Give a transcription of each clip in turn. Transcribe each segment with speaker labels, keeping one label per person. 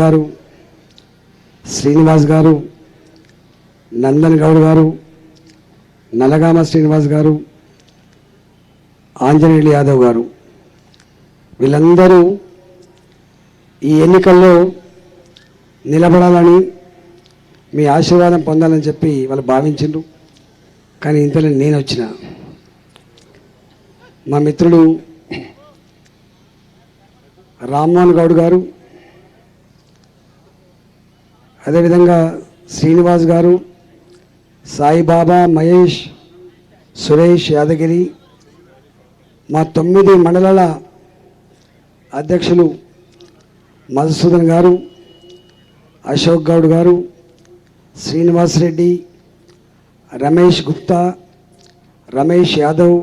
Speaker 1: గారు, శ్రీనివాస్ గారు, నందన్ గౌడ్ గారు, నలగామ శ్రీనివాస్ గారు, ఆంజనేయులు యాదవ్ గారు, వీళ్ళందరూ ఈ ఎన్నికల్లో నిలబడాలని మీ ఆశీర్వాదం పొందాలని చెప్పి వాళ్ళు భావించిండ్రు. కానీ ఇంతలో నేను వచ్చిన మా మిత్రుడు రామ్మోహన్ గౌడ్ గారు, అదేవిధంగా శ్రీనివాస్ గారు, సాయిబాబా, మహేష్, సురేష్ యాదగిరి, మా 9 మండలాల అధ్యక్షులు మధుసూదన్ గారు, అశోక్ గౌడ్ గారు, శ్రీనివాస్ రెడ్డి, రమేష్ గుప్తా, రమేష్ యాదవ్,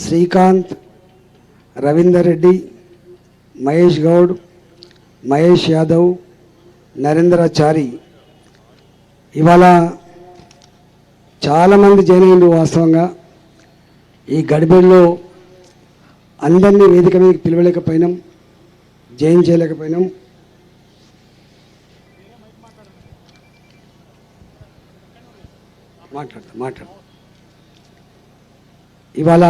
Speaker 1: శ్రీకాంత్, రవీందర్ రెడ్డి, మహేష్ గౌడ్, మహేష్ యాదవ్, నరేంద్రాచారి, ఇవాళ చాలామంది జైనీయులు వాస్తవంగా ఈ గడిబిడిలో అందరినీ వేదిక మీదకి పిలవలేకపోయినాం, జైన్ చేయలేకపోయినాం. మాట్లాడు ఇవాళ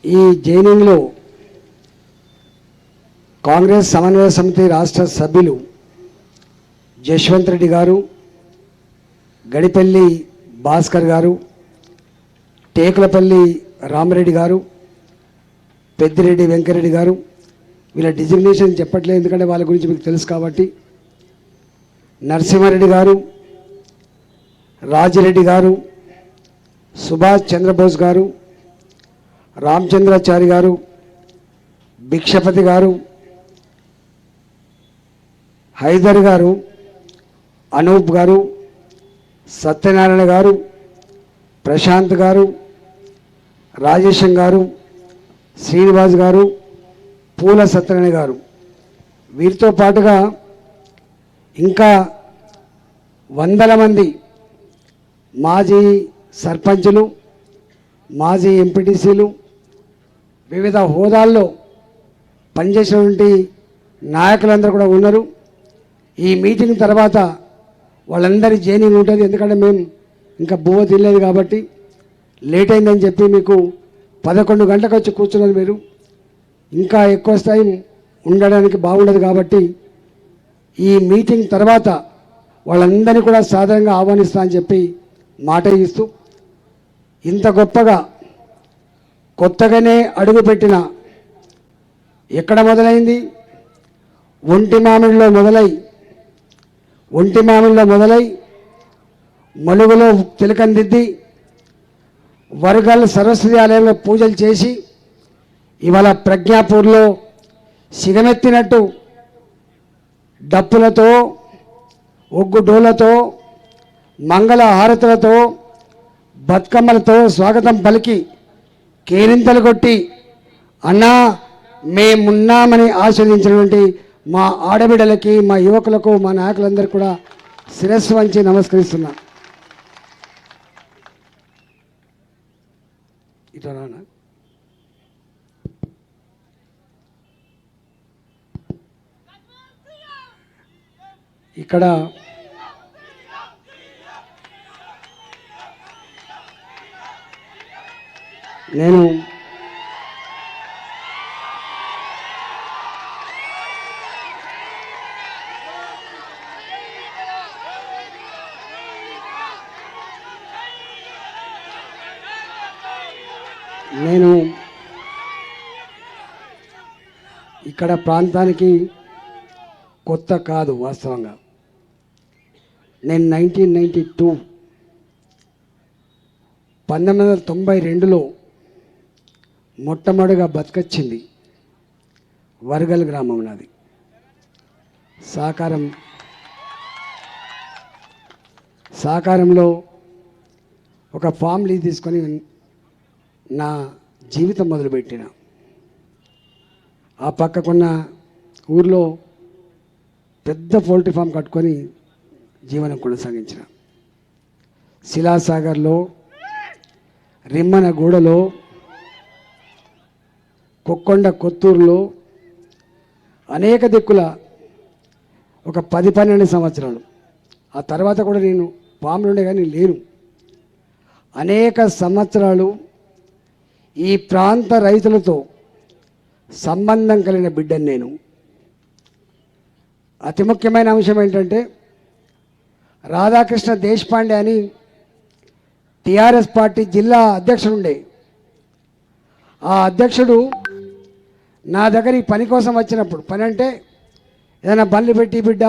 Speaker 1: ఈ జైనింగ్లో కాంగ్రెస్ సమన్వయ సమితి రాష్ట్ర సభ్యులు జశ్వంత్ రెడ్డి గారు, గడిపల్లి భాస్కర్ గారు, టేకులపల్లి రామరెడ్డి గారు, పెద్దిరెడ్డి వెంకరెడ్డి గారు, వీళ్ళ డిజిగ్నేషన్ చెప్పట్లేదు ఎందుకంటే వాళ్ళ గురించి మీకు తెలుసు కాబట్టి, నరసింహారెడ్డి గారు, రాజిరెడ్డి గారు, సుభాష్ చంద్రబోస్ గారు, రామచంద్రాచారి గారు, భిక్షపతి గారు, హైదర్ గారు, అనూప్ గారు, సత్యనారాయణ గారు, ప్రశాంత్ గారు, రాజేశం గారు, శ్రీనివాస్ గారు, పూల సత్యనారాయణ గారు, వీరితో పాటుగా ఇంకా వందల మంది మాజీ సర్పంచులు, మాజీ ఎంపీటీసీలు, వివిధ హోదాల్లో పనిచేసినటువంటి నాయకులందరూ కూడా ఉన్నారు. ఈ మీటింగ్ తర్వాత వాళ్ళందరి జైనింగ్ ఉంటుంది, ఎందుకంటే మేము ఇంకా బువ్వ తినలేదు కాబట్టి లేట్ అయిందని చెప్పి మీకు 11 గంటలకు వచ్చి కూర్చున్నారు. మీరు ఇంకా ఎక్కువ టైం ఉండడానికి బాగుండదు కాబట్టి ఈ మీటింగ్ తర్వాత వాళ్ళందరినీ కూడా సాధారణంగా ఆహ్వానిస్తా అని చెప్పి మాట ఇస్తూ, ఇంత గొప్పగా కొత్తగానే అడుగుపెట్టిన ఎక్కడ మొదలైంది? ఒంటి మామిడిలో మొదలై మలుగులో తిలకందిద్ది వరగల్ సరస్వతి ఆలయంలో పూజలు చేసి ఇవాళ ప్రజ్ఞాపూర్లో సిగమెత్తినట్టు డప్పులతో, ఒగ్గు డోలతో, మంగళ హారతులతో, బతుకమ్మలతో స్వాగతం పలికి కేరింతలు కొట్టి అన్నా మేమున్నామని ఆస్వాదించినటువంటి మా ఆడబిడ్డలకి, మా యువకులకు, మా నాయకులందరికీ కూడా శిరస్సు వంచి నమస్కరిస్తున్నా. ఇటరానా ఇక్కడ నేను ఇక్కడ ప్రాంతానికి కొత్త కాదు. వాస్తవంగా నేను 1992లో మొట్టమొదటిగా బతికొచ్చింది వరగల్ గ్రామం నాది. సహకారంలో ఒక ఫామ్ లీజ్ తీసుకొని నా జీవితం మొదలుపెట్టిన. ఆ పక్కకున్న ఊర్లో పెద్ద పౌల్ట్రీ ఫామ్ కట్టుకొని జీవనం కొనసాగించిన. శిలాసాగర్లో, రిమ్మనగూడలో, కొక్కొండ కొత్తూరులో, అనేక దిక్కుల ఒక 10-12 సంవత్సరాలు, ఆ తర్వాత కూడా నేను పాములు ఉండే కానీ లేను. అనేక సంవత్సరాలు ఈ ప్రాంత రైతులతో సంబంధం కలిగిన బిడ్డను నేను. అతి ముఖ్యమైన అంశం ఏంటంటే, రాధాకృష్ణ దేశపాండే అని టీఆర్ఎస్ పార్టీ జిల్లా అధ్యక్షుడు ఉండే. ఆ అధ్యక్షుడు నా దగ్గర ఈ పని కోసం వచ్చినప్పుడు, పని అంటే ఏదైనా బండ్లు పెట్టి బిడ్డ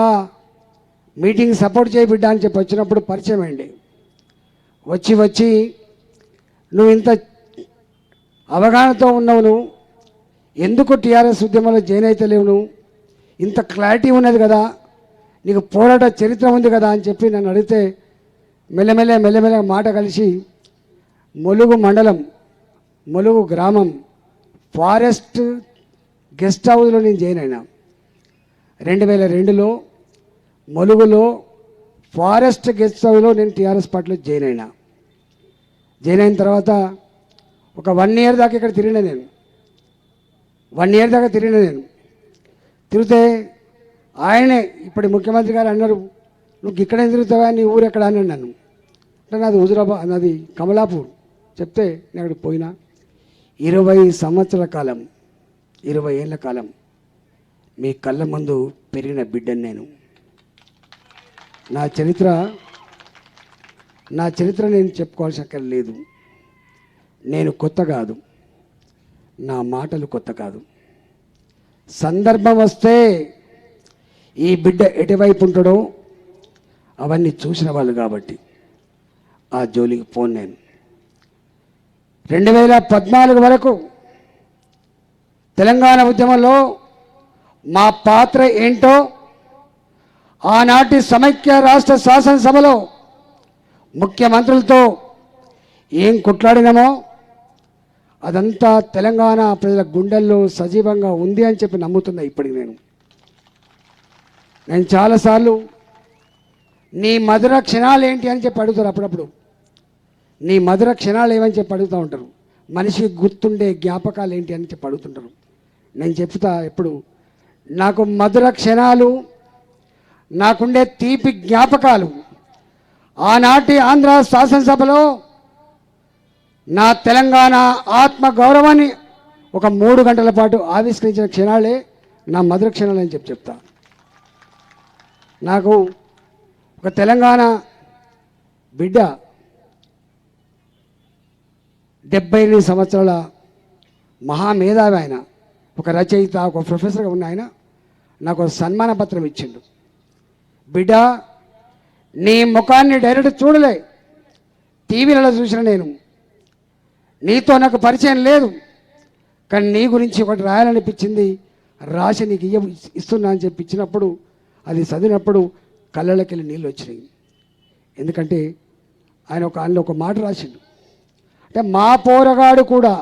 Speaker 1: మీటింగ్ సపోర్ట్ చేయి బిడ్డ అని చెప్పి వచ్చినప్పుడు పరిచయం అయింది. వచ్చి నువ్వు ఇంత అవగాహనతో ఉన్నావు, నువ్వు ఎందుకు టీఆర్ఎస్ ఉద్యమంలో జాయిన్ అయితే లేవు, నువ్వు ఇంత క్లారిటీ ఉన్నది కదా, నీకు పోరాట చరిత్ర ఉంది కదా అని చెప్పి నన్ను అడిగితే మెల్లమెల్ల మాట కలిసి ములుగు మండలం, ములుగు గ్రామం ఫారెస్ట్ గెస్ట్ హౌస్లో నేను జాయిన్ అయినా. 2002లో ములుగులో ఫారెస్ట్ గెస్ట్ హౌస్లో నేను టీఆర్ఎస్ పార్టీలో జాయిన్ అయిన తర్వాత ఒక 1 year దాకా ఇక్కడ తిరిగిన నేను. 1 year దాకా తిరిగిన నేను. తిరిగితే ఆయనే ఇప్పటి ముఖ్యమంత్రి గారు అన్నారు, నువ్వు ఇక్కడే తిరుగుతావా, నీ ఊరు ఎక్కడ అని నన్ను. అంటే నాది హుజురాబాద్, నాది కమలాపూర్. చెప్తే నేను అక్కడికి పోయినా. 20 సంవత్సరాల కాలం, 20 ఏళ్ళ కాలం మీ కళ్ళ ముందు పెరిగిన బిడ్డను నేను. నా చరిత్ర నేను చెప్పుకోవాల్సిన అక్కర లేదు. నేను కొత్త కాదు, నా మాటలు కొత్త కాదు. సందర్భం వస్తే ఈ బిడ్డ ఎటువైపు ఉంటాడో అవన్నీ చూసిన వాళ్ళు కాబట్టి ఆ జోలికి పోను నేను. 2014 వరకు తెలంగాణ ఉద్యమంలో మా పాత్ర ఏంటో ఆనాటి సమైక్య రాష్ట్ర శాసనసభలో ముఖ్యమంత్రులతో ఏం కొట్లాడినామో అదంతా తెలంగాణ ప్రజల గుండెల్లో సజీవంగా ఉంది అని చెప్పి నమ్ముతున్నా. ఇప్పటికి నేను చాలాసార్లు నీ మధుర క్షణాలు ఏంటి అని చెప్పి అడుగుతారు. అప్పుడప్పుడు నీ మధుర క్షణాలు ఏమని చెప్పి అడుగుతూ ఉంటారు. మనిషికి గుర్తుండే జ్ఞాపకాలు ఏంటి అని చెప్పి అడుగుతుంటారు. నేను చెప్తా ఎప్పుడు, నాకు మధుర క్షణాలు, నాకుండే తీపి జ్ఞాపకాలు ఆనాటి ఆంధ్ర శాసనసభలో నా తెలంగాణ ఆత్మ గౌరవాన్ని ఒక 3 గంటల పాటు ఆవిష్కరించిన క్షణాలే నా మధుర క్షణాలు అని చెప్తా. నాకు ఒక తెలంగాణ బిడ్డ 78 సంవత్సరాల మహామేధావి ఆయన, ఒక రచయిత, ఒక ప్రొఫెసర్గా ఉన్న ఆయన నాకు సన్మాన పత్రం ఇచ్చిండు. బిడ్డ, నీ ముఖాన్ని డైరెక్ట్ చూడలే, టీవీలలో చూసిన నేను, నీతో నాకు పరిచయం లేదు, కానీ నీ గురించి ఒకటి రాయాలనిపించింది, రాసి నీకు ఇస్తున్నా అని చెప్పి ఇచ్చినప్పుడు, అది చదివినప్పుడు కళ్ళకి వెళ్ళి నీళ్ళు వచ్చినాయి. ఎందుకంటే ఆయన అందులో ఒక మాట రాసిండు, అంటే మా పోరగాడు కూడా,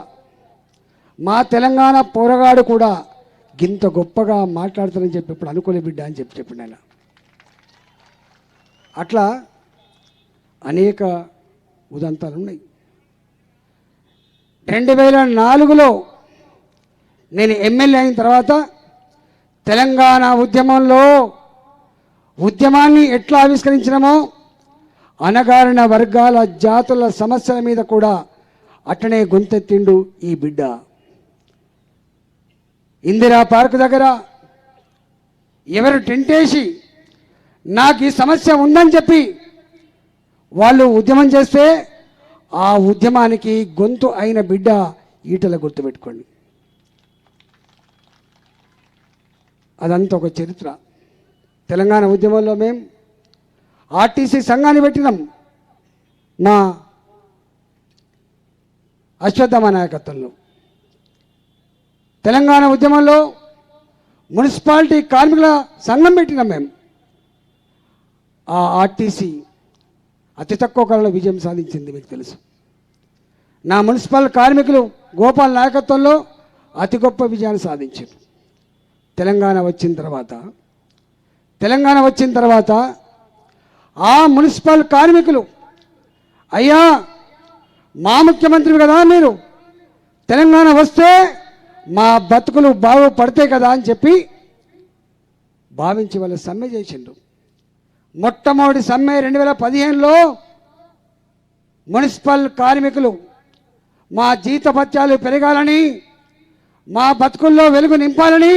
Speaker 1: మా తెలంగాణ పోరగాడు కూడా గింత గొప్పగా మాట్లాడతారని చెప్పి ఇప్పుడు అనుకోలే బిడ్డ అని చెప్పిండు ఆయన. అట్లా అనేక ఉదంతాలు ఉన్నాయి. 2004లో నేను ఎమ్మెల్యే అయిన తర్వాత తెలంగాణ ఉద్యమాన్ని ఎట్లా ఆవిష్కరించినామో అణగారిన వర్గాల జాతుల సమస్యల మీద కూడా అట్టనే గొంతెత్తిండు ఈ బిడ్డ. ఇందిరా పార్క్ దగ్గర ఎవరు టెంటేసి నాకు ఈ సమస్య ఉందని చెప్పి వాళ్ళు ఉద్యమం చేస్తే ఆ ఉద్యమానికి గొంతు అయిన బిడ్డ ఈటల గుర్తుపెట్టుకోండి. అదంతా ఒక చరిత్ర. తెలంగాణ ఉద్యమంలో మేము ఆర్టీసీ సంఘాన్ని పెట్టినాం మా అశ్వత్థామ నాయకత్వంలో. తెలంగాణ ఉద్యమంలో మున్సిపాలిటీ కార్మికుల సంఘం పెట్టినాం మేము. ఆ ఆర్టీసీ అతి తక్కువ కాలంలో విజయం సాధించింది, మీకు తెలుసు. నా మున్సిపల్ కార్మికులు గోపాల్ నాయకత్వంలో అతి గొప్ప విజయాన్ని సాధించారు. తెలంగాణ వచ్చిన తర్వాత ఆ మున్సిపల్ కార్మికులు, అయ్యా మా ముఖ్యమంత్రి కదా మీరు, తెలంగాణ వస్తే మా బతుకులు బాగుపడతాయి కదా అని చెప్పి భావించి వాళ్ళు సమ్మె చేసిండ్రు. మొట్టమొదటి సమ్మె 2015లో మున్సిపల్ కార్మికులు మా జీతభత్యాలు పెరగాలని, మా బతుకుల్లో వెలుగు నింపాలని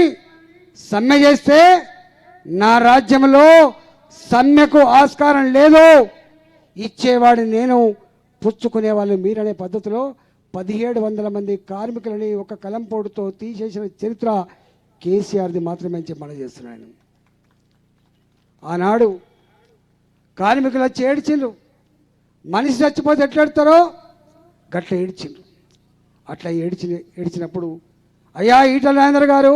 Speaker 1: సమ్మె చేస్తే నా రాజ్యంలో సమ్మెకు ఆస్కారం లేదు, ఇచ్చేవాడిని నేను, పుచ్చుకునేవాళ్ళు మీరనే పద్ధతిలో 1700 మంది కార్మికులని ఒక కలంపోటుతో తీసేసిన చరిత్ర కేసీఆర్ది మాత్రమే అని చెప్పి మనం చేస్తున్నాను. ఆనాడు కార్మికులు వచ్చి ఏడ్చిండ్రు. మనిషి చచ్చిపోతే ఎట్లా ఏడుతారో గట్ల ఏడ్చిండ్రు. అట్లా ఏడ్చినప్పుడు అయ్యా ఈటల రాజేందర్ గారు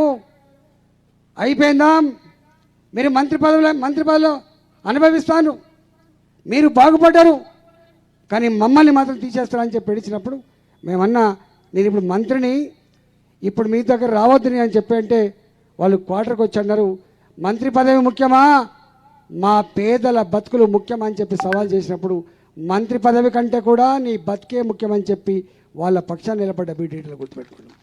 Speaker 1: అయిపోయిందా, మీరు మంత్రి పదవిలో అనుభవిస్తాను, మీరు బాగుపడ్డారు, కానీ మమ్మల్ని మాత్రం తీసేస్తారని చెప్పి ఏడ్చినప్పుడు మేమన్నా నేను ఇప్పుడు మంత్రిని, ఇప్పుడు మీ దగ్గర రావద్దని అని చెప్పి అంటే వాళ్ళు క్వార్టర్కి వచ్చి అన్నారు మంత్రి పదవి ముఖ్యమా, మా పేదల బతుకులు ముఖ్యమా అని చెప్పి సవాల్ చేసినప్పుడు మంత్రి పదవి కంటే కూడా నీ బతికే ముఖ్యమని చెప్పి వాళ్ళ పక్షాన్ని నిలబడ్డ బీటీటీలో గుర్తుపెట్టుకున్నాం.